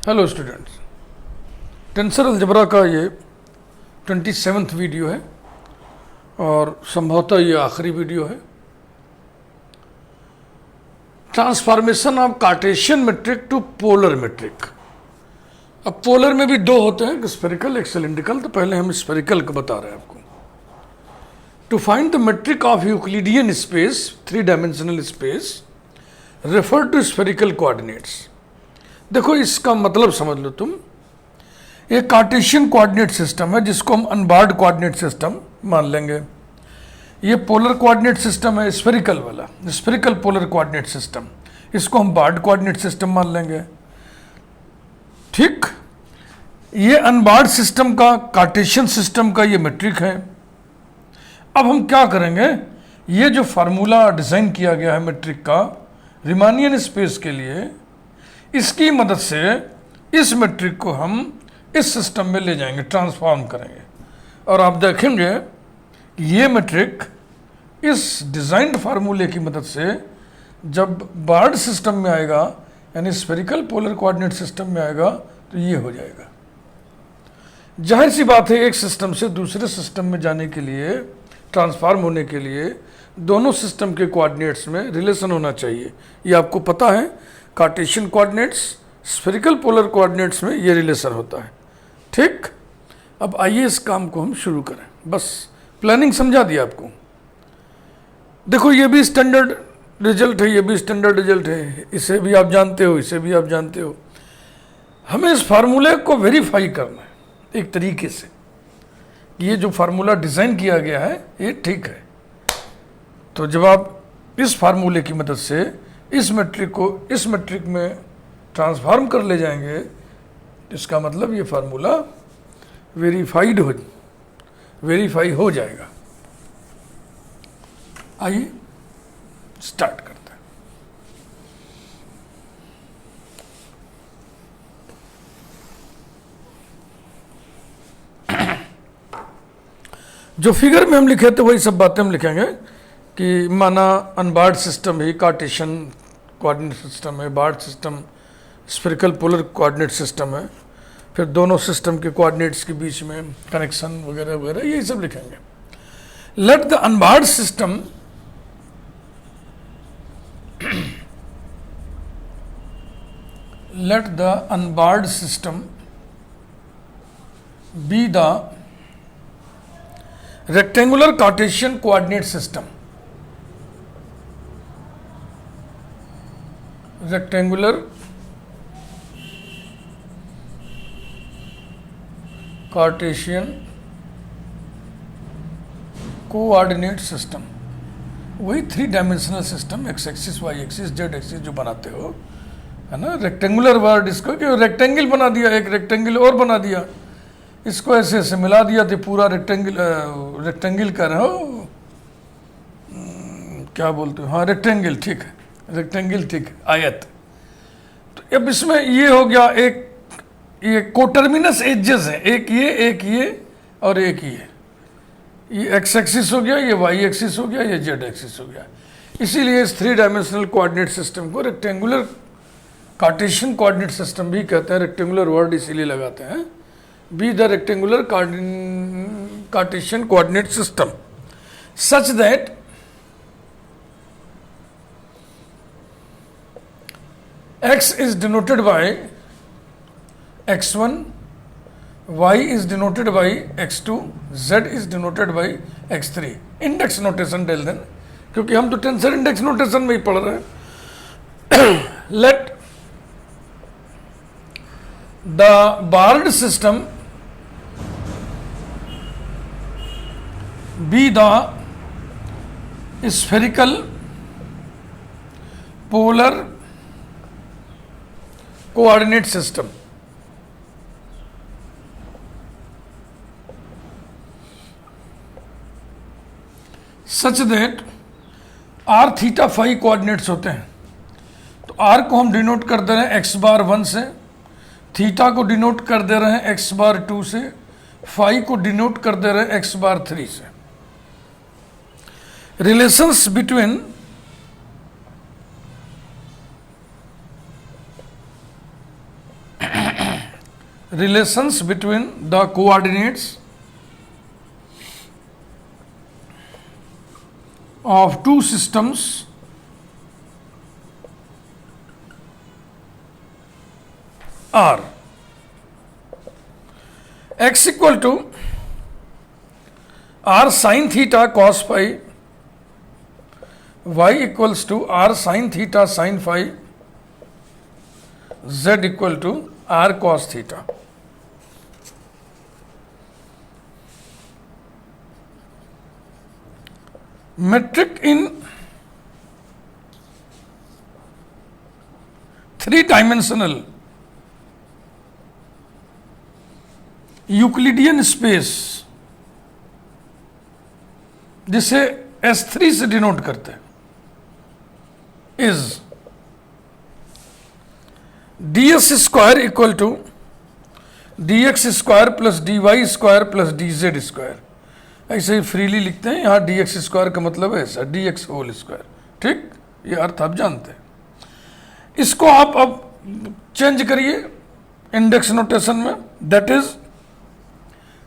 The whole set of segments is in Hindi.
हेलो स्टूडेंट्स, टेंसर अलजेब्रा का ये 27th वीडियो है और संभवतः ये आखिरी वीडियो है। Transformation of Cartesian metric to polar metric. अब पोलर में भी दो होते हैं, एक स्फेरिकल एक सिलिंड्रिकल। तो पहले हम स्फेरिकल को बता रहे हैं आपको। To find the metric of Euclidean space, 3 dimensional space, refer to spherical coordinates. देखो इसका मतलब समझ लो तुम। एक कार्टेशियन कोऑर्डिनेट सिस्टम है जिसको हम अनबार्ड कोऑर्डिनेट सिस्टम मान लेंगे। ये पोलर कोऑर्डिनेट सिस्टम है, स्फेरिकल वाला, स्फेरिकल पोलर कोऑर्डिनेट सिस्टम। इसको हम बार्ड कोऑर्डिनेट सिस्टम मान लेंगे। ठीक, ये अनबार्ड सिस्टम का, कार्टेशियन सिस्टम का ये मेट्रिक है। अब हम क्या करेंगे, ये जो फार्मूला डिजाइन किया गया है मेट्रिक का रीमानियन स्पेस के लिए, इसकी मदद से इस मेट्रिक को हम इस सिस्टम में ले जाएंगे, ट्रांसफॉर्म करेंगे। और आप देखेंगे ये मेट्रिक इस डिजाइंड फार्मूले की मदद से जब बार्ड सिस्टम में आएगा, यानी स्फेरिकल पोलर कोऑर्डिनेट सिस्टम में आएगा, तो ये हो जाएगा। जाहिर सी बात है, एक सिस्टम से दूसरे सिस्टम में जाने के लिए, ट्रांसफॉर्म होने के लिए दोनों सिस्टम के कोऑर्डिनेट्स में रिलेशन होना चाहिए। ये आपको पता है, Cartesian coordinates, spherical polar coordinates में ये रिलेशन होता है। ठीक, अब आइए इस काम को हम शुरू करें। बस प्लानिंग समझा दिया आपको। देखो ये भी स्टैंडर्ड रिजल्ट है, ये भी स्टैंडर्ड रिजल्ट है, इसे भी आप जानते हो, इसे भी आप जानते हो। हमें इस फार्मूले को वेरीफाई करना है एक तरीके से। ये जो फार्मूला डिजाइन किया गया है ये ठीक है। तो जब आप इस फार्मूले की मदद से इस मेट्रिक को इस मेट्रिक में ट्रांसफॉर्म कर ले जाएंगे, इसका मतलब ये फार्मूला वेरीफाई हो जाएगा। आइए स्टार्ट करते हैं। जो फिगर में हम लिखे थे वही सब बातें हम लिखेंगे कि माना अनबार्ड सिस्टम है, कार्टेशियन कोऑर्डिनेट सिस्टम है, barred system spherical polar coordinate system है, फिर दोनों सिस्टम के कोऑर्डिनेट्स के बीच में कनेक्शन वगैरह वगैरह, यही सब लिखेंगे। Let the unbarred system be the rectangular Cartesian coordinate system, rectangular Cartesian coordinate system। वही 3 dimensional system, X axis, Y axis, Z axis जो बनाते हो, है ना। रेक्टेंगुलर वर्ड इसको, कि रेक्टेंगल बना दिया, एक रेक्टेंगल और बना दिया, इसको ऐसे ऐसे मिला दिया तो पूरा रेक्टेंगल कर रहे हो, क्या बोलते हो, हाँ रेक्टेंगल, ठीक है, रेक्टेंगल ठीक है, आयत। तो अब इसमें ये हो गया, एक ये कोटर्मिनस एजेस है, एक ये और एक ये एक्स एक्सिस हो गया, ये वाई एक्सिस हो गया, ये जेड एक्सिस हो गया। इसीलिए इस 3 डायमेंशनल कोऑर्डिनेट सिस्टम को रेक्टेंगुलर कार्टेशियन कोऑर्डिनेट सिस्टम भी कहते हैं। रेक्टेंगुलर वर्ड इसीलिए लगाते हैं। Be the rectangular Cartesian coordinate system such that x is denoted by x1, y is denoted by x2, z is denoted by x3। Index notation डाल देना, क्योंकि हम तो टेंसर इंडेक्स नोटेशन में ही पढ़ रहे हैं। Let the barred system be the spherical polar coordinate system such that r theta phi coordinates होते हैं। तो r को हम डिनोट कर दे रहे हैं x बार 1 से, थीटा को डिनोट कर दे रहे हैं x बार 2 से, फाई को डिनोट कर दे रहे हैं x बार 3 से। relations between relations between the coordinates of two systems are x equal to r sin theta cos phi, y equals to r sin theta sin phi, z equal to r cos theta. Metric in three-dimensional Euclidean space, जिसे S3 से डिनोट करते हैं, is ds square equal to dx square plus dy square plus dz square. ऐसे ही फ्रीली लिखते हैं, यहाँ dx स्क्वायर का मतलब है ऐसा, dx होल स्क्वायर. ठीक, ये अर्थ आप जानते हैं. इसको आप अब चेंज करिए इंडेक्स नोटेशन में, that is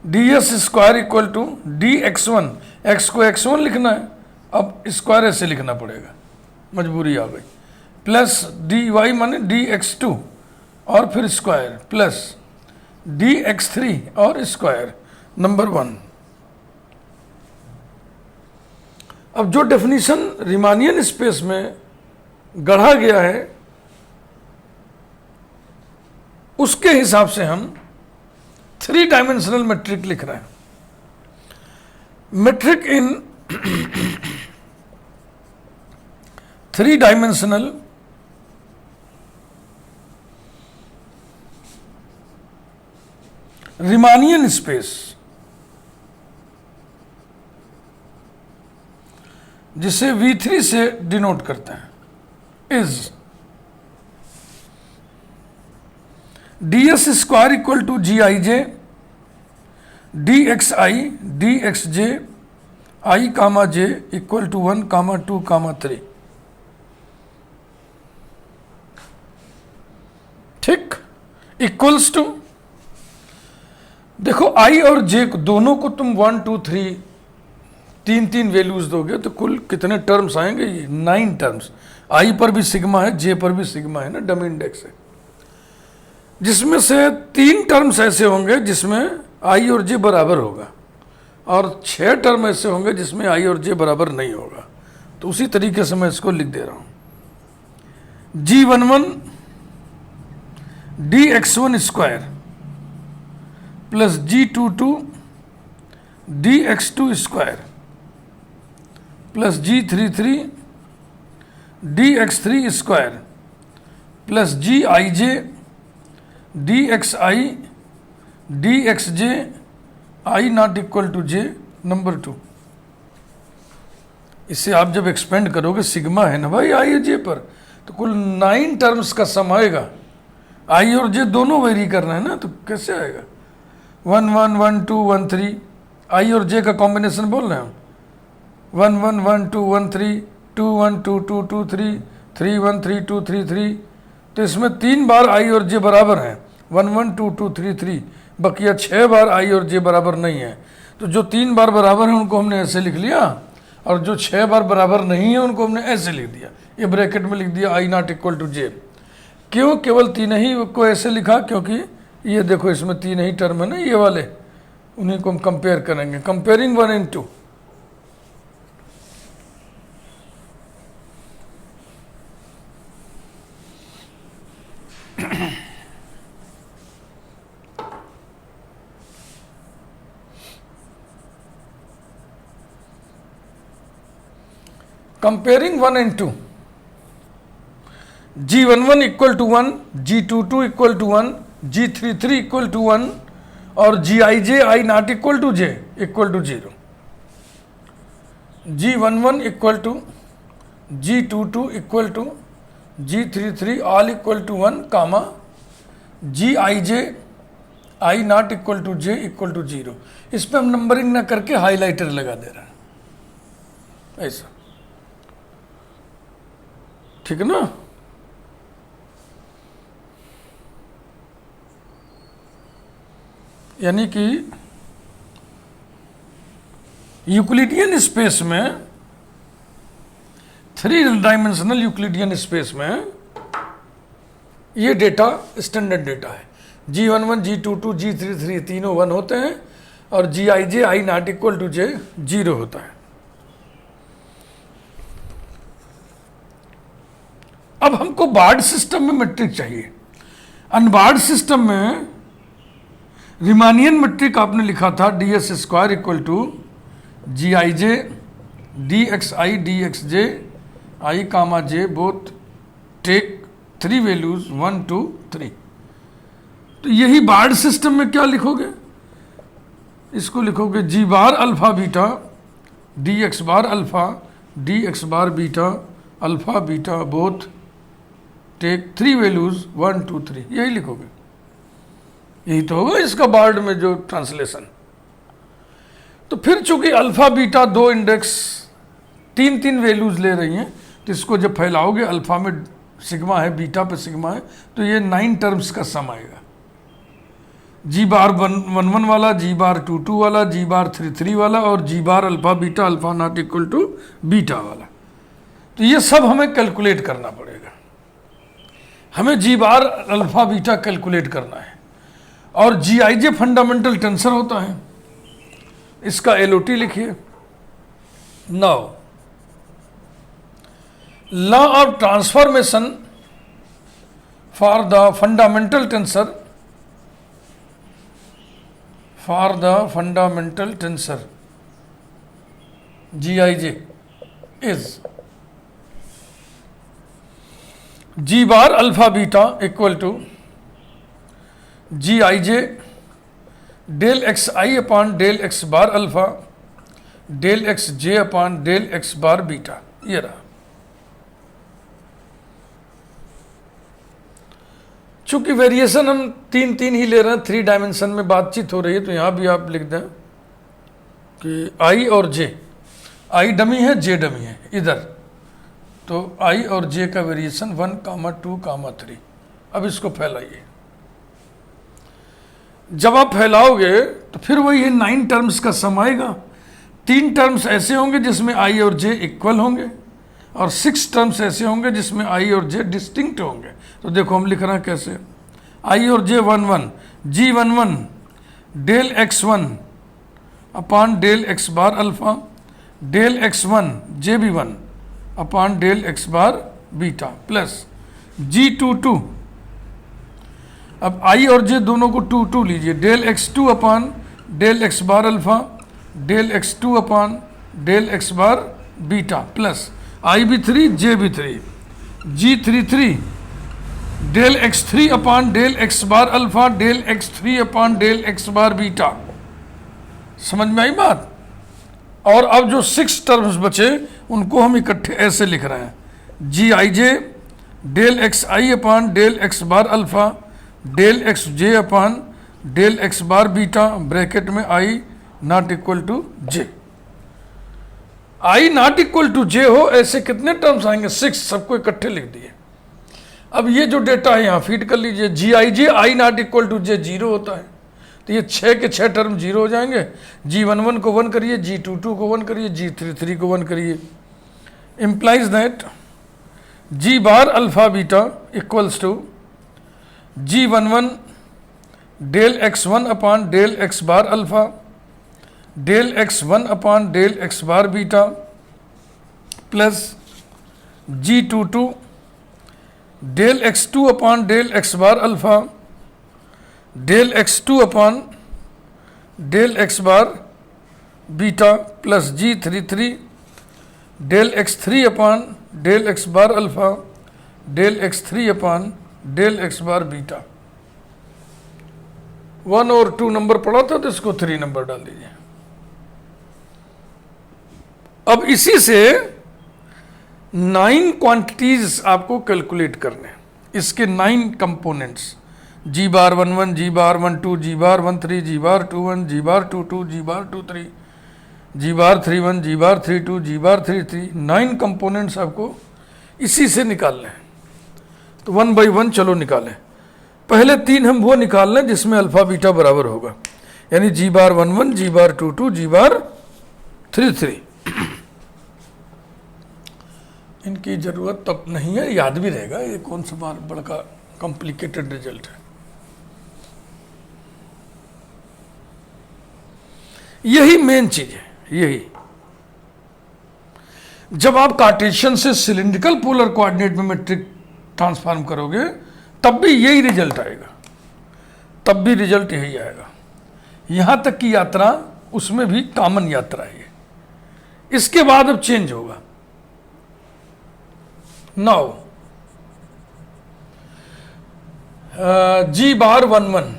ds square equal to dx1, x को x1 लिखना है, अब स्क्वायर ऐसे लिखना पड़ेगा, मजबूरी आ गई, प्लस dy माने dx2 और फिर स्क्वायर प्लस dx3 और स्क्वायर नंबर 1. अब जो डेफिनेशन रीमानियन स्पेस में गढ़ा गया है उसके हिसाब से हम थ्री डायमेंशनल मैट्रिक लिख रहे हैं. Metric in three dimensional Riemannian space, जिसे V3 से डिनोट करते हैं, is ds square equal to gij dxi dxj i comma j equal to 1 comma 2 comma 3. ठीक, इक्वल्स टू, देखो i और j को दोनों को तुम 1 2 3 तीन वैल्यूज दोगे तो कुल कितने टर्म्स आएंगे? ये 9 टर्म्स. आई पर भी सिग्मा है, जे पर भी सिग्मा है ना, डमी इंडेक्स है, जिसमें से 3 टर्म्स ऐसे होंगे जिसमें आई और जे बराबर होगा और 6 टर्म ऐसे होंगे जिसमें आई और जे बराबर नहीं होगा. तो उसी तरीके से मैं इसको लिख दे रहा हूं, G11 dx1 square plus G22 dx2 square plus G33 dx3 square plus Gij dxi dxj i not equal to j number 2. इसे आप जब एक्सपेंड करोगे, सिग्मा है ना भाई आई और जे पर, तो कुल 9 टर्म्स का सम आएगा. आई और जे दोनों वेरी करना है ना, तो कैसे आएगा? 1 1 1 2 1 3, आई और जे का कॉम्बिनेशन बोल रहे हैं हम. 1 1 1 2 1 3 2 1 2 2 2 3 3 1 3 2 3 3. तो इसमें 3 बार आई और जे बराबर हैं, 1 1 2 2 3 3. बकिया 6 बार आई और जे बराबर नहीं है. तो जो 3 बार बराबर है उनको हमने ऐसे लिख लिया, और जो 6 बार बराबर नहीं है उनको हमने ऐसे लिख दिया, ये ब्रैकेट में लिख दिया आई नॉट इक्वल टू जे. क्यों केवल 3 ही को ऐसे लिखा? क्योंकि ये देखो इसमें 3 ही टर्म है ना, ये वाले, उन्हीं को हम कंपेयर करेंगे. Comparing 1 and 2. Comparing 1 and 2, G11 equal to 1, G22 equal to 1, G33 equal to 1 और Gij i not equal to j equal to 0. G11 equal to G22 equal to G33 all equal to 1 comma Gij i not equal to j equal to 0. इस पर हम नंबरिंग ना करके हाईलाइटर लगा दे रहे हैं, ऐसा. ठीक है ना. यानी कि यूक्लिडियन स्पेस में, 3 डायमेंशनल यूक्लिडियन स्पेस में ये डेटा स्टैंडर्ड डेटा है। G11, G22, G33 तीनों 1 होते हैं और Gij i not equal to j 0 होता है। अब हमको बार्ड सिस्टम में मैट्रिक चाहिए। अनबार्ड सिस्टम में रिमानियन मैट्रिक आपने लिखा था ds square equal to Gij dxi dxj i comma j both take 3 values 1 2 3। तो यही बार्ड सिस्टम में क्या लिखोगे, इसको लिखोगे g bar alpha beta dx bar alpha dx bar beta alpha beta both take 3 values 1 2 3, यही लिखोगे। यही तो होगा इसका बार्ड में जो ट्रांसलेशन। तो फिर चूंकि अल्फा बीटा 2 इंडेक्स 3 वैल्यूज ले रही हैं, तो इसको जब फैलाओगे अल्फा में सिग्मा है, बीटा पे सिग्मा है, तो ये 9 टर्म्स का सम आएगा। जी बार 1 1 वाला, जी बार 2 2 वाला, जी बार 3 3 वाला और G bar alpha beta alpha not equal to beta वाला। तो ये सब हमें कैलकुलेट करना पड़ेगा। हमें G bar alpha beta calculate करना है। और Gij फंडामेंटल टेंसर होता है, इसका LOT लिखिए। Now law of transformation for the fundamental tensor, for the fundamental tensor Gij is G bar alpha beta equal to Gij del x I upon del x bar alpha del x J upon del x bar beta. ये रहा। चूंकि वेरिएशन हम 3 ही ले रहे हैं, 3 डायमेंशन में बातचीत हो रही है, तो यहां भी आप लिख दें कि आई और जे, आई डमी है जे डमी है इधर, तो आई और जे का वेरिएशन 1, 2, 3। अब इसको फैलाइए। जब आप फैलाओगे तो फिर वही 9 टर्म्स का सम आएगा। 3 टर्म्स ऐसे होंगे जिसमें आई और जे इक्वल होंगे और 6 टर्म्स ऐसे होंगे जिसमें आई और जे डिस्टिंक्ट होंगे। तो देखो हम लिख रहे हैं कैसे, आई और J 1 1, G11 del x1 upon del x bar alpha del x1 JB1 upon del x bar beta plus G22। अब आई और जे दोनों को 2 2 लीजिए, del x2 upon del x bar alpha del x2 upon del x bar beta plus IB3 JB3 G33 del x3 upon del x bar alpha del x3 upon del x bar beta. समझ में आई बात? और अब जो 6 टर्म्स बचे उनको हम इकट्ठे ऐसे लिख रहे हैं, Gij del x I upon del x bar alpha del x J upon del x bar beta bracket में I not equal to J. I not equal to J हो ऐसे कितने टर्म्स आएंगे? 6, सबको इकट्ठे लिख दिए। अब ये जो डेटा है यहाँ फीड कर लीजिए। Gij I not equal to J 0 होता है, तो ये 6 के 6 टर्म 0 हो जाएंगे। G11 को 1 करिए, G22 को 1 करिए, G33 को 1 करिए। Implies that G bar alpha beta equals to G11 del x1 upon del x bar alpha del x1 upon del x bar beta plus G22 del x2 upon del x bar alpha del x2 upon del x bar beta plus G33 del x3 upon del x bar alpha del x3 upon del x bar beta. 1 और 2 नंबर पढ़ा था तो इसको 3 नंबर डाल दीजिए। अब इसी से 9 क्वांटिटीज आपको कैलकुलेट करने, इसके 9 कंपोनेंट्स, जी बार 1 1, जी बार 1 2, जी बार 1 3, जी बार 2 1, जी बार 2 2, जी बार 2 3, जी बार 3 1, जी बार 3 2, जी बार 3 3। 9 कंपोनेंट्स आपको इसी से निकालने हैं। तो 1 बाई 1 चलो निकालें। पहले 3 हम वो निकाल लें जिसमें अल्फा बीटा बराबर होगा। यानी जी बार 11, जी बार 22, जी बार 33। इनकी जरूरत तब नहीं है, याद भी रहेगा, ये कौन सा बार बड़ा कॉम्प्लिकेटेड रिजल्ट है। यही मेन चीज है। यही जब आप कार्टेशियन से सिलिंड्रिकल पोलर कोऑर्डिनेट में मैट्रिक ट्रांसफॉर्म करोगे तब भी यही रिजल्ट आएगा, तब भी रिजल्ट यही आएगा। यहां तक की यात्रा उसमें भी कॉमन यात्रा है। इसके बाद अब चेंज होगा। Now G bar 11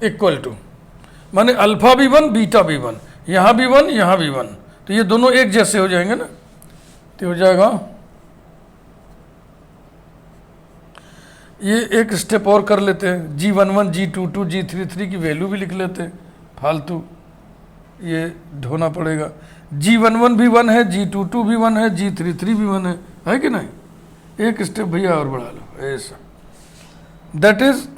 equal to, माने अल्फा भी 1 बीटा भी 1, यहां भी 1 यहां भी 1, तो ये दोनों एक जैसे हो जाएंगे ना, तो हो जाएगा। ये एक स्टेप और कर लेते हैं, G11, G22, G33 की वैल्यू भी लिख लेते हैं, फालतू ये ढोना पड़ेगा। G11 भी 1 है, G22 भी 1 है, G33 भी 1 है कि नहीं? एक स्टेप भैया और बढ़ा लो ऐसा। That is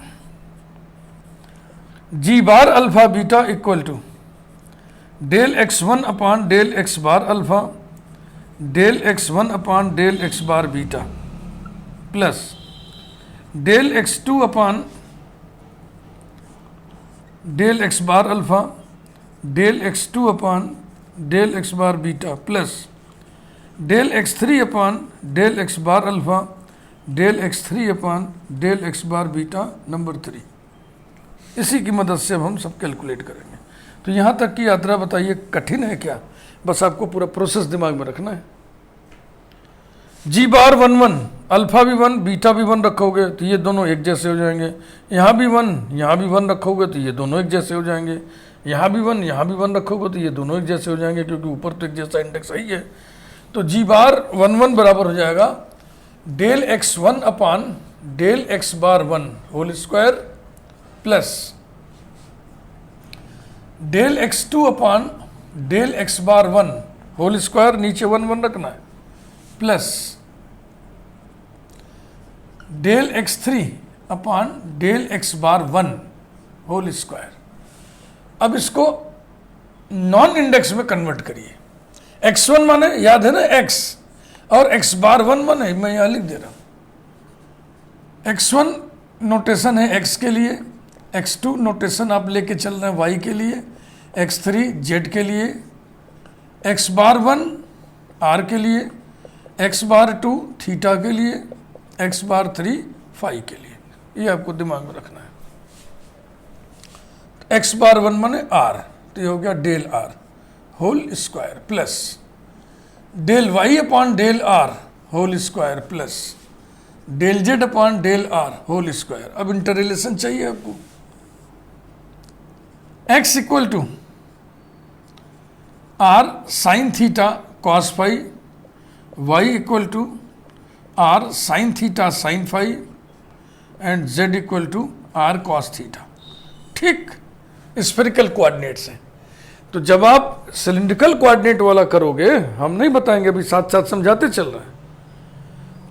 G bar alpha beta equal to del x1 upon del x bar alpha, del x1 upon del x bar beta, plus del x2 upon del x bar alpha, del x2 upon del x bar beta, plus del x3 upon del x bar alpha, del x3 upon del x bar beta number 3। इसी की मदद से अब हम सब कैलकुलेट करेंगे। तो यहाँ तक की यात्रा बताइए कठिन है क्या? बस आपको पूरा प्रोसेस दिमाग में रखना है। जी बार 11, अल्फा भी 1 बीटा भी 1 रखोगे तो ये दोनों एक जैसे हो जाएंगे। यहाँ भी 1 यहाँ भी 1 रखोगे तो ये दोनों एक जैसे हो जाएंगे। यहाँ भी 1 यहाँ भी 1 रखोगे तो ये दोनों एक जैसे हो जाएंगे, क्योंकि ऊपर तो एक जैसा इंडेक्स ही है। तो जी बार 11 बराबर हो जाएगा del x1 upon del x bar 1 whole square, plus del x2 upon del x bar 1 whole square, नीचे 1 1 रखना है, plus del x3 upon del x bar 1 whole square. अब इसको नॉन इंडेक्स में कन्वर्ट करिए। x1 माने याद है ना x, और x बार 1 माने मैं यहां लिख दे रहा हूं। x1 नोटेशन है x के लिए, x2 नोटेशन आप लेके चल रहे हैं y के लिए, x3 z के लिए, x बार 1 r के लिए, x बार 2 थीटा के लिए, x बार 3 फाई के लिए। ये आपको दिमाग में रखना है। x बार 1 माने r, तो ये हो गया del r whole square, plus del y upon del r whole square, plus del z upon del r whole square. अब इंटर रिलेशन चाहिए आपको। x equal to r sine theta cos phi, y equal to r sine theta sine phi, and z equal to r cos theta. ठीक, स्फेरिकल कोऑर्डिनेट से। तो जब आप सिलिंड्रिकल कोऑर्डिनेट वाला करोगे, हम नहीं बताएंगे, अभी साथ साथ समझाते चल रहे हैं,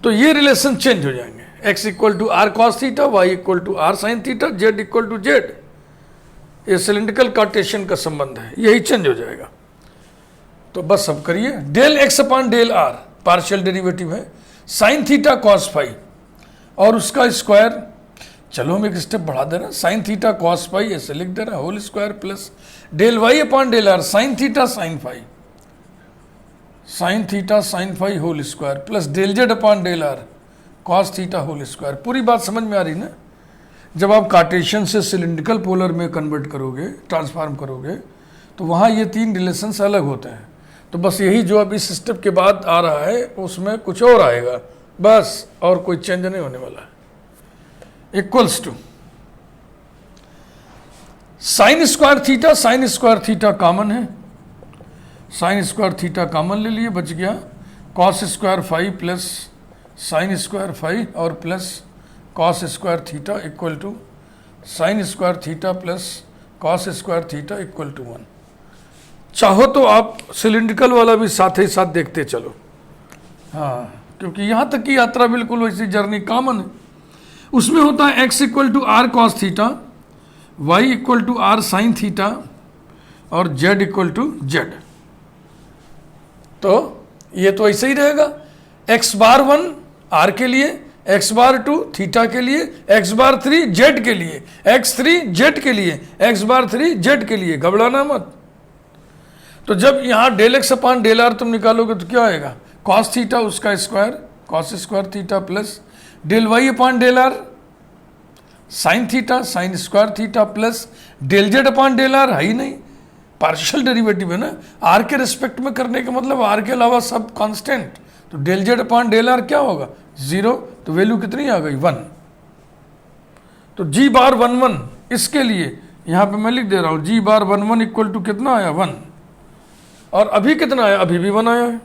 तो ये रिलेशन चेंज हो जाएंगे। x equal to R cos theta, y equal to R sine theta, z equal to z। ये सिलिंड्रिकल कार्टेशियन का संबंध है, यही चेंज हो जाएगा। तो बस अब करिए, del x upon del r partial derivative है, साइन थीटा कॉस फाई और उसका स्क्वायर। चलो हम एक स्टेप बढ़ा दे रहे हैं, साइन थीटा कॉस फाई ऐसे लिख दे रहे हैं whole square, plus del y upon del r sine theta sine phi, sine theta sine phi whole square, plus del z upon del r cos theta whole square. पूरी बात समझ में आ रही ना? जब आप कार्टेशियन से सिलिंड्रिकल पोलर में कन्वर्ट करोगे, ट्रांसफॉर्म करोगे, तो वहाँ ये तीन रिलेशंस अलग होते हैं। तो बस यही जो अब इस स्टेप के बाद आ रहा है उसमें कुछ और आएगा, बस, और कोई चेंज नहीं होने वाला है। Equals to sine square theta common है, साइन स्क्वायर थीटा कॉमन ले लिए, बच गया cos square phi plus sine square phi और plus cos square theta equal to sine square theta plus cos square theta equal to 1। चाहो तो आप सिलिंड्रिकल वाला भी साथ ही साथ देखते चलो, हाँ, क्योंकि यहाँ तक की यात्रा बिल्कुल वैसी जर्नी कॉमन है। उसमें होता है x equal to R cos theta, y equal to R sine theta, और जेड इक्वल टू जेड। तो ये तो ऐसे ही रहेगा, एक्स बार 1 आर के लिए, एक्स बार 2 थीटा के लिए, एक्स बार 3 जेड के लिए, एक्स 3 जेड के लिए, एक्स बार 3 जेड के लिए, घबराना मत। तो जब यहाँ del x upon del R तुम निकालोगे तो क्या आएगा, कॉस थीटा उसका square, cos square theta plus del Y upon del are sine theta, sine square theta plus del Z upon del are है ही नहीं, पार्शियल डेरिवेटिव है ना, आर के रिस्पेक्ट में करने का मतलब आर के अलावा सब कांस्टेंट, तो del Z upon del R क्या होगा 0, तो वैल्यू कितनी आ गई 1। तो जी बार 1 1 इसके लिए यहां पे मैं लिख दे रहा हूं जी बार 1 1 इक्वल टू कितना आया 1, और अभी कितना आया, अभी भी 1 आया है।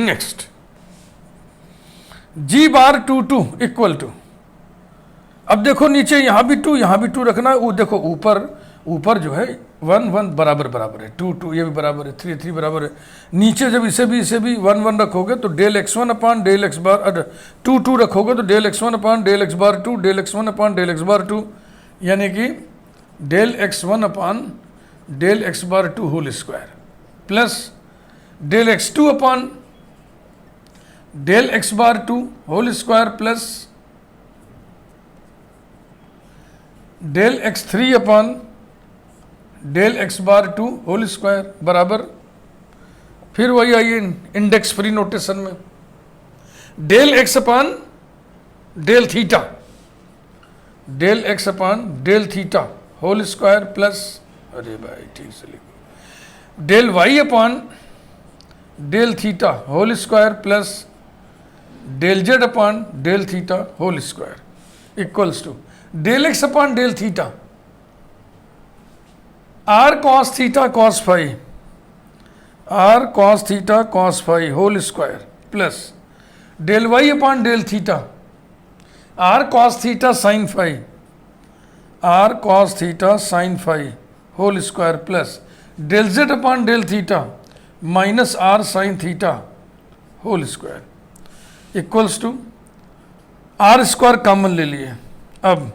Next G bar 2 2 equal to, अब देखो नीचे यहां भी 2 यहां भी 2 रखना है, वो देखो ऊपर जो है 1 1 बराबर बराबर है, 2 2 ये भी बराबर है, 3 3 बराबर है, नीचे जब इसे भी 1 1 रखोगे तो del x1 upon del x bar 2 2 रखोगे तो del x1 upon del x bar 2 del x1 upon del x bar 2, यानी कि del x1 upon del x bar 2 whole square plus del x2 upon del x bar 2 whole square plus del x3 upon del x bar 2 whole square बराबर, फिर वही आइए इंडेक्स फ्री नोटेशन में, del x upon del theta, del x upon del theta whole square plus, अरे भाई ठीक से लिखो, del Y upon del theta whole square plus del Z upon del theta whole square equals to del x upon del theta are cos theta cos phi, r cos theta cos phi whole square plus del Y upon del theta are cos theta sine phi, r cos theta sine phi whole square plus del Z upon del theta minus are sine theta whole square equals to are square common ले लिए, अब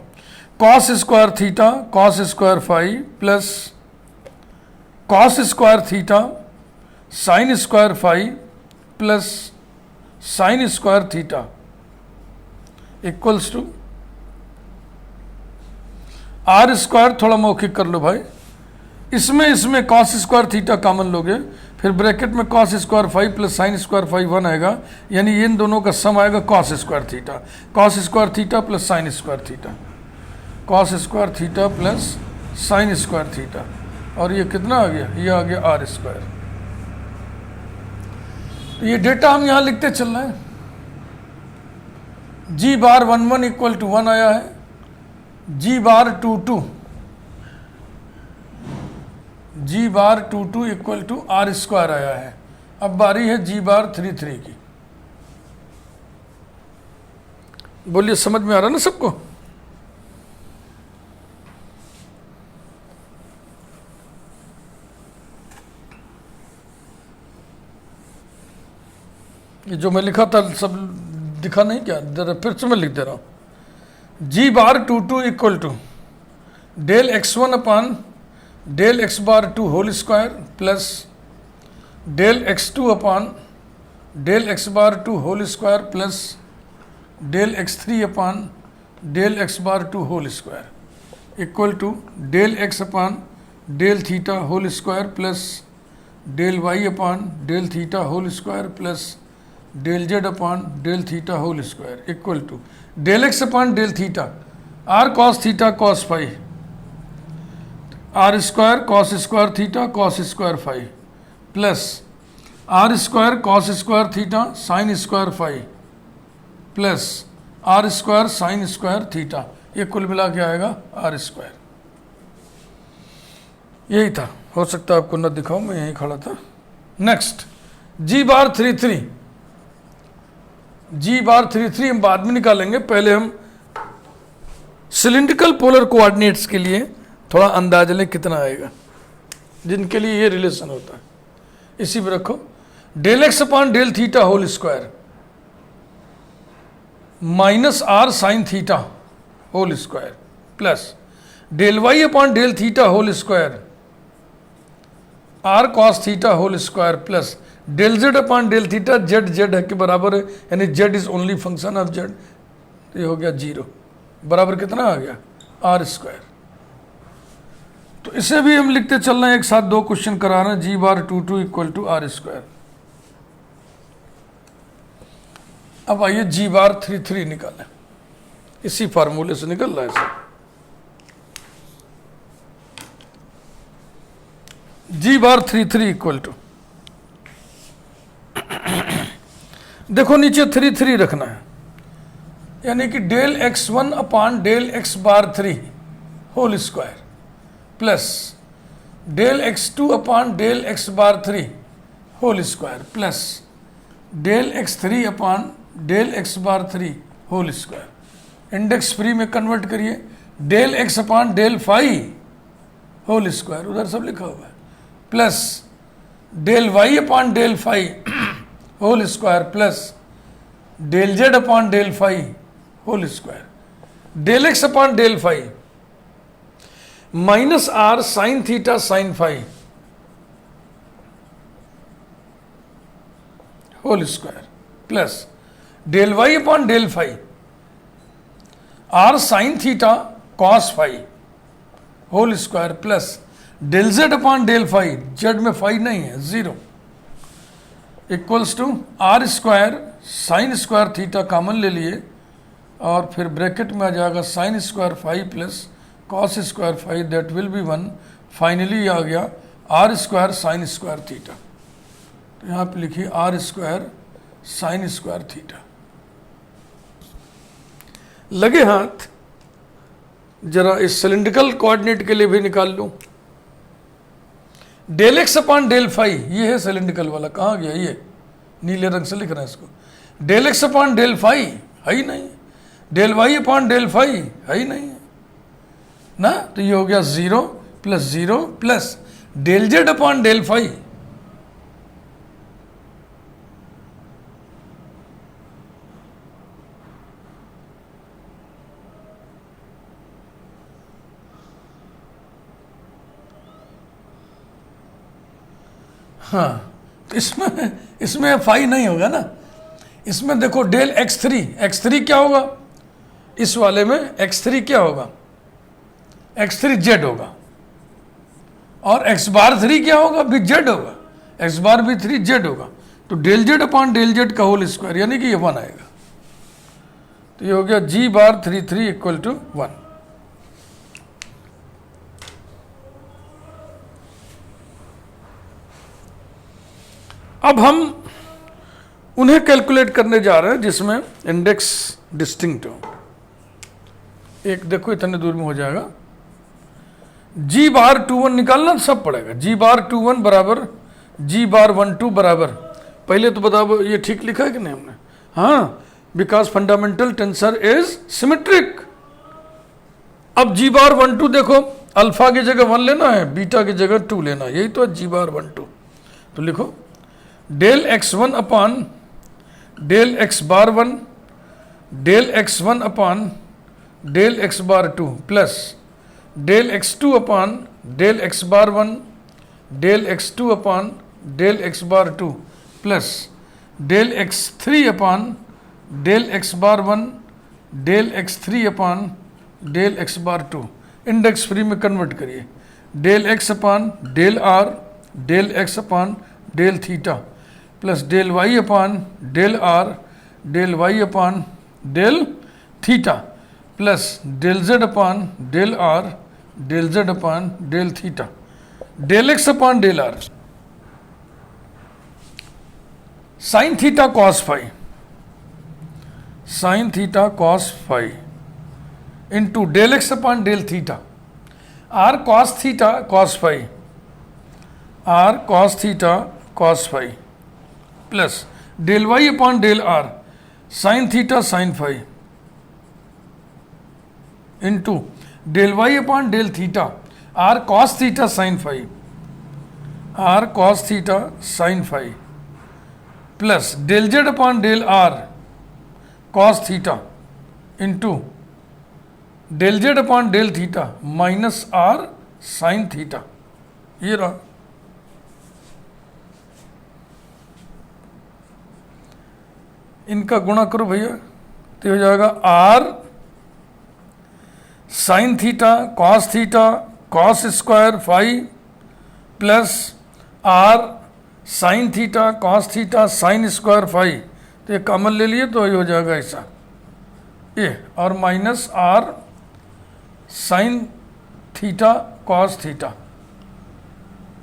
cos square theta cos square phi plus cos square theta sine square phi plus sine square theta equals to are square, थोड़ा मौखिक कर लो भाई, इसमें कॉस स्क्वायर थीटा कॉमन लोगे, फिर ब्रैकेट में cos square phi plus sine square phi 1 आएगा, यानी इन दोनों का सम आएगा cos square theta, cos square theta plus sine square theta, cos square theta plus sine square theta, और ये कितना आ गया, ये आ गया आर स्क्वायर। तो ये डेटा हम यहां लिखते चल रहे हैं, जी बार 1 1 इक्वल टू 1 आया है, जी bar 2 2, ji bar 2 2 equal to are square आया है। अब बारी है जी बार 3 3 की, बोलिए समझ में आ रहा ना सबको? ये जो मैं लिखा था सब दिखा नहीं क्या, जरा फिर से मैं लिख दे रहा हूं, g bar 2 2 equal to del x1 upon del x bar 2 whole square plus del x2 upon del x bar 2 whole square plus del x3 upon del x bar 2 whole square equal to del x upon del theta whole square plus del y upon del theta whole square plus del Z upon del theta whole square equal to del x upon del theta are cos theta cos phi, r square cos square theta cos square phi plus r square cos square theta sine square phi plus r square sine square theta, ये कुल मिला के आएगा आर स्क्वायर। यही था, हो सकता है आपको न दिखाऊं, मैं यहीं खड़ा था। Next G bar 3 3, g bar 3 3 हम बाद में निकालेंगे, पहले हम सिलिंड्रिकल पोलर कोऑर्डिनेट्स के लिए थोड़ा अंदाज लें कितना आएगा, जिनके लिए ये रिलेशन होता है। इसी पर रखो, del x upon del theta whole square minus are sine theta whole square plus del Y upon del theta whole square r cos theta whole square plus del Z upon del theta z z है के बराबर है, यानी z is only function of z. ये हो गया 0 बराबर कितना आ गया आर स्क्वायर। तो इसे भी हम लिखते चल रहे हैं, एक साथ दो क्वेश्चन करा रहे हैं। जी bar 2 equal to are square. अब आइए जी बार 3 निकालें, इसी फार्मूले से निकल रहा है सब। जी बार 3 इक्वल टू, देखो नीचे 3 रखना है, यानी कि del x1 upon del x bar 3 whole square plus del x2 upon del x bar 3 whole square plus del x3 upon del x bar 3 whole square. Index free में कन्वर्ट करिए, del x upon del phi whole square उधर सब लिखा हुआ है plus del y upon del phi whole square plus del z upon del phi whole square. Del x upon del phi minus are sine theta sine phi whole square plus del y upon del phi R sine theta cos phi whole square plus del z upon del phi, Z में फाई नहीं है 0, equals to are square sine square theta common ले लिए और फिर ब्रैकेट में आ जाएगा sine square phi plus cos square phi, that will be 1। Finally आ गया R square sine square theta. तो यहाँ पे लिखिए r square sine square theta. लगे हाथ, जरा इस सिलिंड्रिकल कोऑर्डिनेट के लिए भी निकाल लो। Del x upon del phi, ये है सिलिंड्रिकल वाला, कहाँ गया ये, नीले रंग से लिख रहे हैं इसको। Del x upon del phi है ही नहीं, del Y upon del phi है ही नहीं ना, तो ये हो गया 0 plus 0 plus del Z upon del phi हाँ, तो इसमें फाई नहीं होगा ना। इसमें देखो डेल x3 क्या होगा, इस वाले में x3 क्या होगा, x3 जेड होगा और x बार 3 क्या होगा, भी जेड होगा, x बार भी 3 जेड होगा। तो del Z upon del z का होल स्क्वायर, यानी कि ये 1 आएगा। तो ये हो गया जी बार 3 इक्वल टू 1। अब हम उन्हें कैलकुलेट करने जा रहे हैं जिसमें इंडेक्स डिस्टिंक्ट हो। एक देखो इतने दूर में हो जाएगा, जी बार 21 निकालना सब पड़ेगा। जी बार 21 बराबर जी बार 12 बराबर, पहले तो बताओ ये ठीक लिखा है कि नहीं हमने, हाँ, because fundamental tensor is symmetric. अब जी बार 12 देखो, अल्फा की जगह 1 लेना है, बीटा की जगह 2 लेना है, यही तो जी बार 12। तो लिखो del x1 upon del x bar 1 del x1 upon del x bar 2 plus del x2 upon del x bar 1 del x2 upon del x bar 2 plus del x3 upon del x bar 1 del x3 upon del x bar 2। Index free में कन्वर्ट करिए, del x upon del r del x upon del theta plus del y upon del r del y upon del theta plus del z upon del r del z upon del theta, del x upon del r sine theta cos phi, sine theta cos phi into del x upon del theta r cos theta cos phi, r cos theta cos phi plus del y upon del r sine theta sine phi into del y upon del theta r cos theta sine phi, r cos theta sine phi plus del z upon del r cos theta into del Z upon del theta minus are sine theta, ये रहा। इनका गुणा करो भैया, तो हो जाएगा r sine theta cos square phi plus are sine theta cos theta sine square phi, तो ये कॉमन ले लिए तो ये हो जाएगा ऐसा ये, और minus are sine theta cos theta,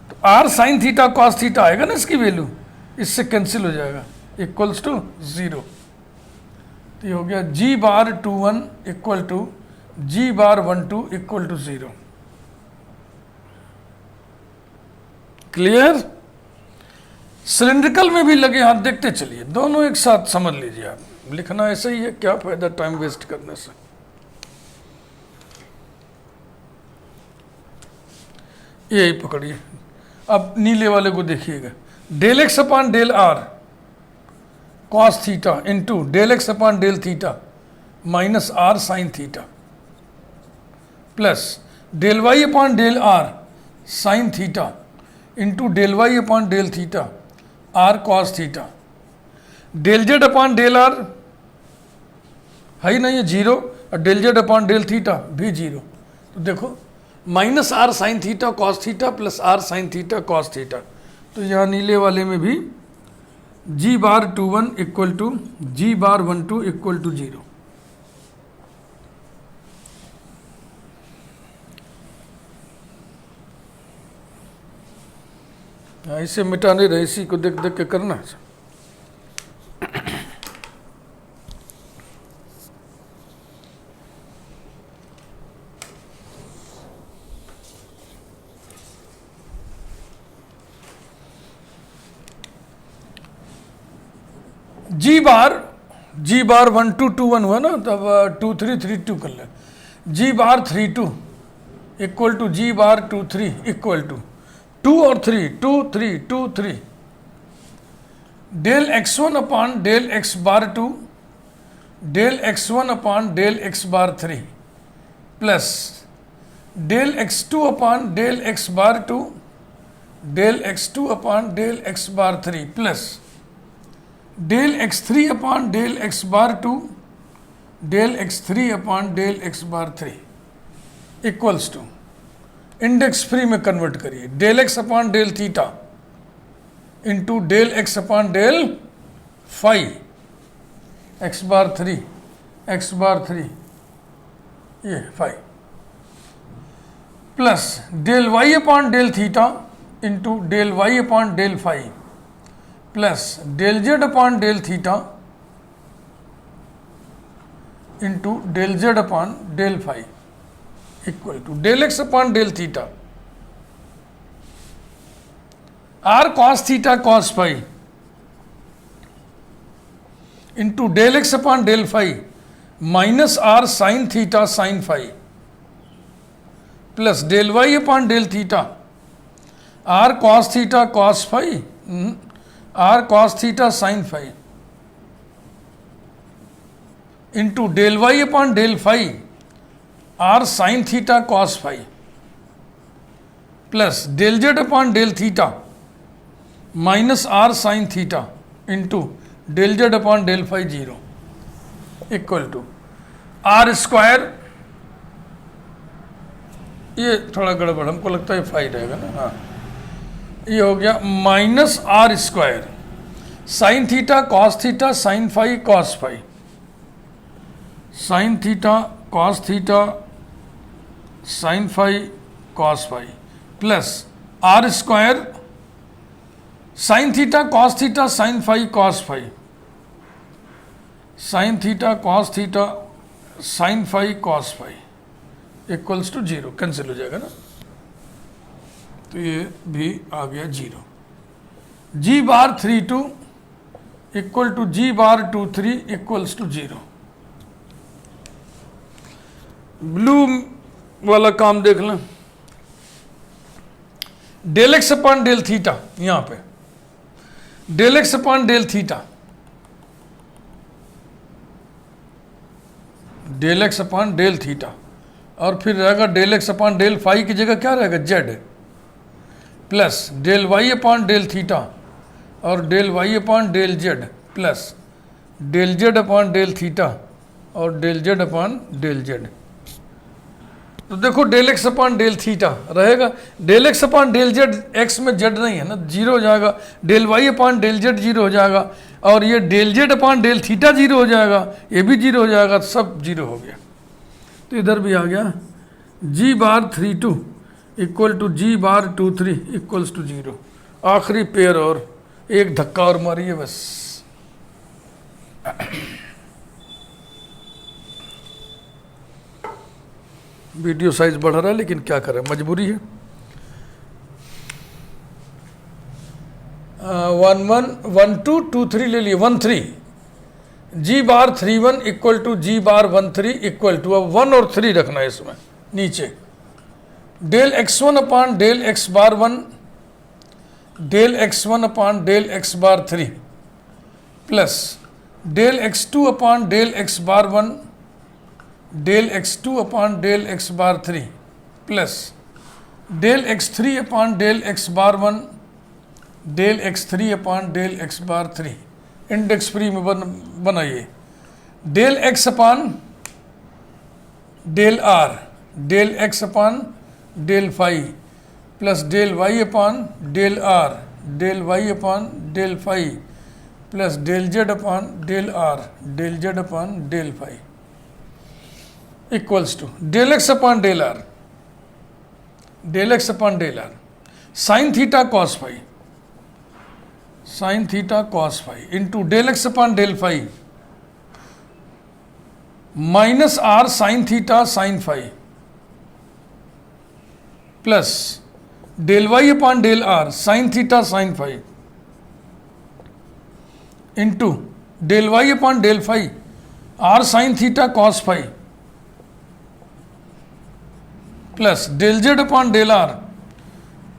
तो R sine theta cos theta आएगा ना इसकी वैल्यू, इससे कैंसिल हो जाएगा, इक्वल्स टू 0। तो ये हो गया जी bar 21 equal to ji bar 12 equal to 0। Clear? Cylindrical में भी लगे हाथ देखते चलिए, दोनों एक साथ समझ लीजिए आप, लिखना ऐसा ही है, क्या फायदा टाइम वेस्ट करने से। यही पकड़िए, अब नीले वाले को देखिएगा, del x upon del are cos theta into del x upon del theta minus are sine theta plus del Y upon del are sine theta into del Y upon del theta are cos theta, del Z upon del are है ही नहीं है 0, और del Z upon del theta भी 0। तो देखो minus are sine theta cos theta plus are sine theta cos theta, तो यहाँ नीले वाले में भी g bar 21 equal to ji bar 12 equal to 0। ऐसे मिटाने रहे, इसी को देख देख के करना है। जी बार 1 2 2 1 हुआ ना, तब 2 3 3 2 कर ले। G bar 3 2 equal to ji bar 2 3 equal to 2 और 3 2 3 2 3 del x1 upon del x bar 2 del x1 upon del x bar 3 plus del x2 upon del x bar 2 del x2 upon del x bar 3 plus del x3 upon del x bar 2 del x3 upon del x bar 3 equals to, index free में कन्वर्ट करिए, del x upon del theta into del x upon del five X bar 3 ये 5 plus del Y upon del theta into del Y upon del five plus del Z upon del theta into del Z upon del five equal to del x upon del theta are cos theta cos five into del x upon del five minus are sine theta sine five plus del Y upon del theta are cos theta cos phi r cos theta sine phi into del Y upon del phi r sine theta cos phi plus del Z upon del theta minus are sine theta into del Z upon del phi 0 equal to are square, ये थोड़ा गड़बड़ हमको लगता है 5 रहेगा ना, हाँ ये हो गया minus r square sine theta cos theta sine phi cos phi sine theta cos theta sine phi cos phi plus r square sine theta cos theta sine phi cos phi sine theta cos theta sine phi cos phi equals to 0, cancel हो जाएगा ना, तो ये भी आ गया 0। G bar 3 2 equal to ji bar 2 3 equals to 0। Blue वाला काम देख लें, del x upon del theta, यहां पे del x upon del theta, del x upon del theta और फिर रहेगा del x upon del phi की जगह क्या रहेगा Z, plus del Y upon del theta और del Y upon del Z, plus del Z upon del theta और del Z upon del Z. तो देखो del x upon del theta रहेगा, del x upon del Z, x में जेड नहीं है ना, जीरो हो जाएगा। Del Y upon del Z zero हो जाएगा, और ये del Z upon del theta zero हो जाएगा, ये भी जीरो हो जाएगा, सब जीरो हो गया। तो इधर भी आ गया जी bar 32 equal to ji bar 23 equals to zero. आखिरी पेयर और एक धक्का और मारिए बस। वीडियो साइज बढ़ रहा है लेकिन क्या करें, मजबूरी है। 1 1 1 2 2 3 ले लिए, 1 3 g bar 3 1 equal to ji bar 1 3 equal to, अब 1 और 3 रखना है इसमें नीचे। Del x1 upon del x bar 1 del x1 upon del x bar 3 plus del x2 upon del x bar 1 del x2 upon del x bar 3 plus del x3 upon del x bar 1 del x3 upon del x bar 3। Index free में बनाइए। Del x upon del r del x upon del phi plus del y upon del r del y upon del phi plus del z upon del r del z upon del phi equals to del x upon del r del x upon del are sine theta cos phi sine theta cos phi into del x upon del phi minus are sine theta sine phi plus del Y upon del are sine theta sine phi into del Y upon del phi R sine theta cos phi plus del Z upon del are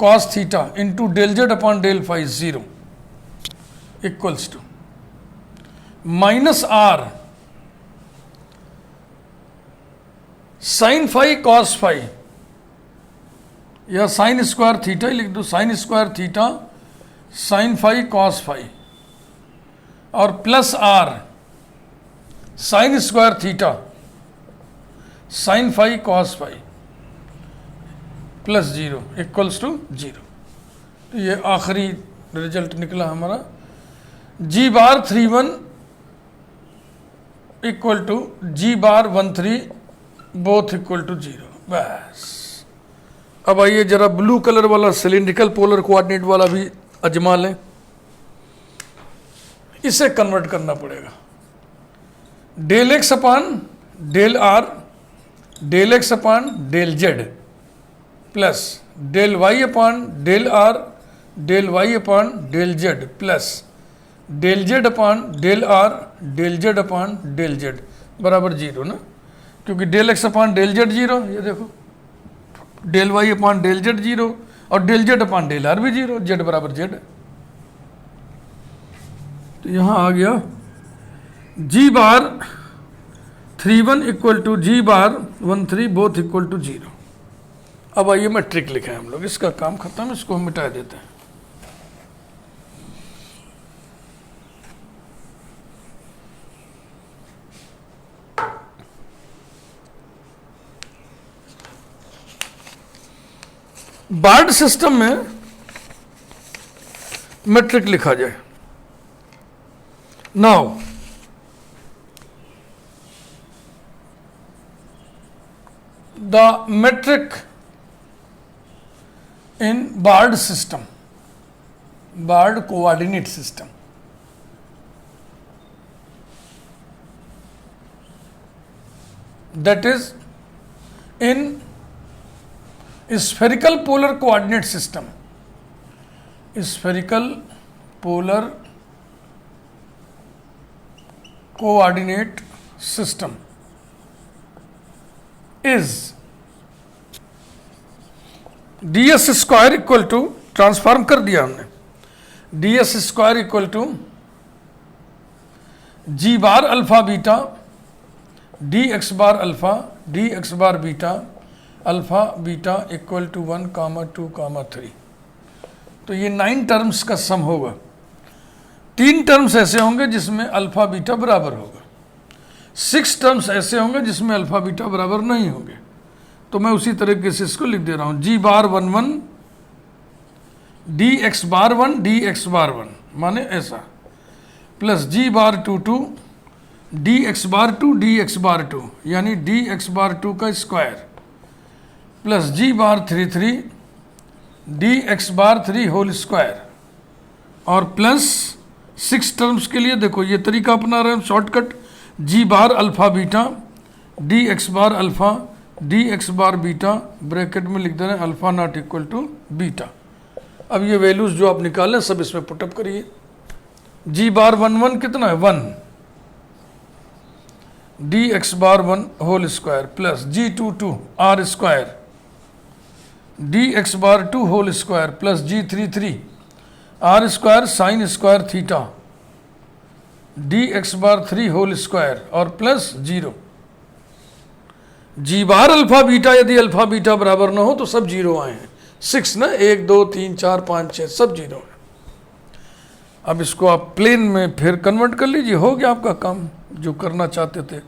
cos theta into del Z upon del phi zero equals to minus are sine phi cos phi या साइन स्क्वायर थीटा ही लिख दो, sine square theta sine phi cos phi और plus are sine square theta sine phi cos phi plus zero equals to zero. तो ये आखिरी रिजल्ट निकला हमारा, g bar 3 1 equal to ji bar 1 3 both equal to zero. बस अब आइए जरा ब्लू कलर वाला सिलिंड्रिकल पोलर कोऑर्डिनेट वाला भी अजमा लें। इसे कन्वर्ट करना पड़ेगा। Del x upon del r del x upon del Z plus del Y upon del r del Y upon del Z plus del Z upon del r del Z upon del z बराबर जीरो ना, क्योंकि del x upon del Z zero, ये देखो del Y upon del Z zero और del Z upon del R भी जीरो, जेड बराबर जेड। तो यहां आ गया जी bar 3 1 equal to ji bar 1 3 both equal to zero. अब आइए मैं ट्रिक लिखा है हम लोग, इसका काम खत्म, इसको हम मिटा देते हैं। बार्ड सिस्टम में मैट्रिक लिखा जाए। Now the metric in Bard system, Bard coordinate system, that is in spherical polar coordinate system, spherical polar coordinate system is ds square equal to, transform कर दिया हमने, ds square equal to ji bar alpha beta d x bar alpha d x bar beta alpha beta equal to 1, 2, 3। तो ये 9 टर्म्स का सम होगा। 3 टर्म्स ऐसे होंगे जिसमें अल्फ़ा बीटा बराबर होगा, 6 टर्म्स ऐसे होंगे जिसमें अल्फ़ा बीटा बराबर नहीं होंगे। तो मैं उसी तरीके से इसको लिख दे रहा हूँ, जी bar 1 1 d x bar 1 d x bar 1 माने ऐसा, प्लस जी bar 2 2 D x bar 2 D x bar 2 यानी डी एक्स बार 2 का स्क्वायर, प्लस जी bar 3 3 D x bar 3 whole square, और प्लस 6 टर्म्स के लिए देखो ये तरीका अपना रहे हैं शॉर्टकट, जी बार अल्फ़ा बीटा डी एक्स बार alpha D x bar beta bracket में लिख दे रहे हैं alpha not equal to beta. अब ये वैल्यूज जो आप निकालें सब इसमें पुटअप करिए। जी बार 1 1 कितना है 1 d x bar 1 whole square, plus g 2 2 r square d x bar 2 whole square, plus g 3 3 r square sine square theta d x bar 3 whole square, और plus 0। G bar alpha beta यदि अल्फा बीटा बराबर ना हो तो सब 0 आए हैं, 6 ना, 1 2 3 4 5 6 सब 0 है। अब इसको आप प्लेन में फिर कन्वर्ट कर लीजिए, हो गया आपका काम जो करना चाहते थे।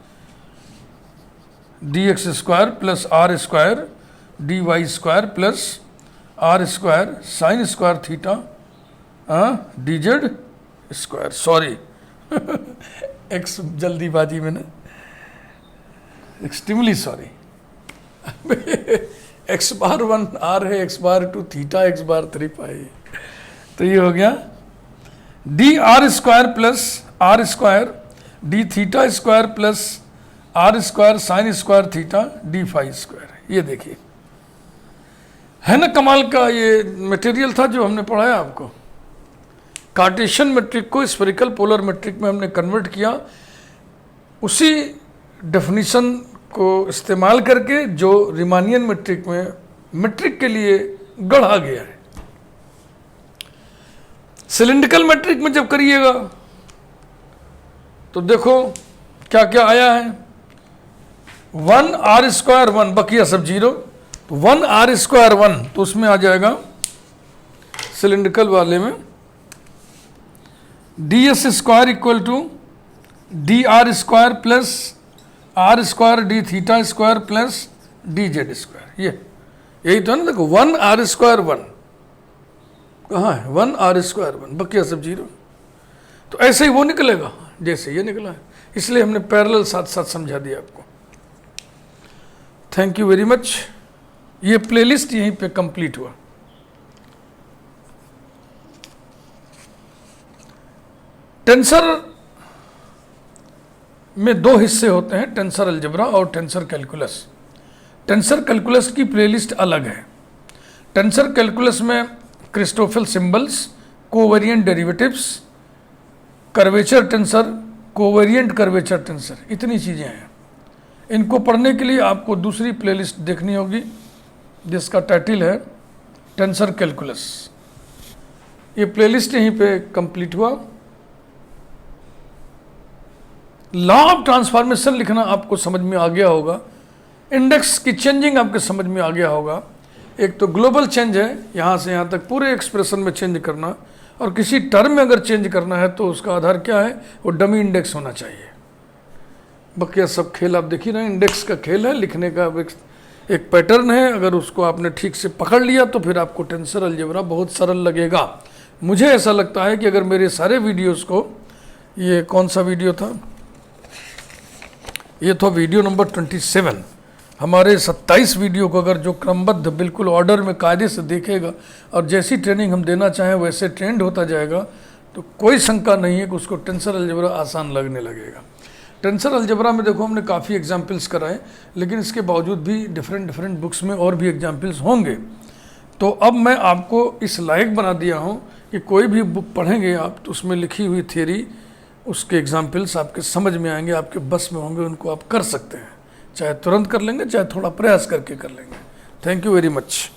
D x square plus r square d y square plus r square sine square theta d z square, sorry x जल्दीबाजी में ना, extremely sorry x bar 1 r है, x bar 2 theta, x bar 3 pi. तो ये हो गया d r square plus r square d theta square plus r square sine square theta d phi square. ये देखिए है ना कमाल का ये मटेरियल था जो हमने पढ़ाया आपको। कार्टेशियन मैट्रिक को स्फेरिकल पोलर मैट्रिक में हमने कन्वर्ट किया, उसी डेफिनेशन को इस्तेमाल करके जो रिमानियन मैट्रिक में मैट्रिक के लिए गढ़ा गया है। सिलिंड्रिकल मैट्रिक में जब करिएगा तो देखो क्या क्या आया है, 1 आर स्क्वायर 1 बकिया सब 0, तो 1 आर स्क्वायर 1 तो उसमें आ जाएगा सिलिंड्रिकल वाले में d s square equal to d r square plus r square d theta square plus d z square. ये यही तो है ना, देखो 1 आर स्क्वायर 1 कहाँ है, 1 आर स्क्वायर 1 बकिया सब 0, तो ऐसे ही वो निकलेगा जैसे ये निकला है, इसलिए हमने पैरेलल साथ साथ समझा दिया आपको। Thank you very much. ये प्लेलिस्ट यहीं पे कंप्लीट हुआ। टेंसर में 2 हिस्से होते हैं, टेंसर अलजेब्रा और टेंसर कैलकुलस। टेंसर कैलकुलस की प्लेलिस्ट अलग है। टेंसर कैलकुलस में Christoffel symbols, covariant derivatives, curvature tensor, covariant curvature tensor, इतनी चीज़ें हैं। इनको पढ़ने के लिए आपको दूसरी प्लेलिस्ट देखनी होगी जिसका टाइटल है टेंसर कैलकुलस। ये प्लेलिस्ट यहीं पे कंप्लीट हुआ। लॉ ऑफ ट्रांसफॉर्मेशन लिखना आपको समझ में आ गया होगा, इंडेक्स की चेंजिंग आपके समझ में आ गया होगा। एक तो ग्लोबल चेंज है, यहाँ से यहाँ तक पूरे एक्सप्रेशन में चेंज करना, और किसी टर्म में अगर चेंज करना है तो उसका आधार क्या है, वो डमी इंडेक्स होना चाहिए। बकिया सब खेल आप देख ही रहे हैं, इंडेक्स का खेल है, लिखने का एक पैटर्न है। अगर उसको आपने ठीक से पकड़ लिया तो फिर आपको टेंसर अलजेब्रा बहुत सरल लगेगा। मुझे ऐसा लगता है कि अगर मेरे सारे वीडियोस को, ये कौन सा वीडियो था, ये था वीडियो नंबर 27, हमारे 27 वीडियो को अगर जो क्रमबद्ध बिल्कुल ऑर्डर में कायदे से देखेगा और जैसी ट्रेनिंग हम देना चाहें वैसे ट्रेंड होता जाएगा, तो कोई शंका नहीं है कि उसको टेंसर अलजेब्रा आसान लगने लगेगा। टेंसर अलजेब्रा में देखो हमने काफ़ी एग्जाम्पल्स कराए, लेकिन इसके बावजूद भी डिफरेंट बुक्स में और भी एग्जाम्पल्स होंगे। तो अब मैं आपको इस लायक बना दिया हूँ कि कोई भी बुक पढ़ेंगे आप तो उसमें लिखी हुई थियरी, उसके एग्जाम्पल्स आपके समझ में आएंगे, आपके बस में होंगे, उनको आप कर सकते हैं, चाहे तुरंत कर लेंगे चाहे थोड़ा प्रयास करके कर लेंगे। Thank you very much.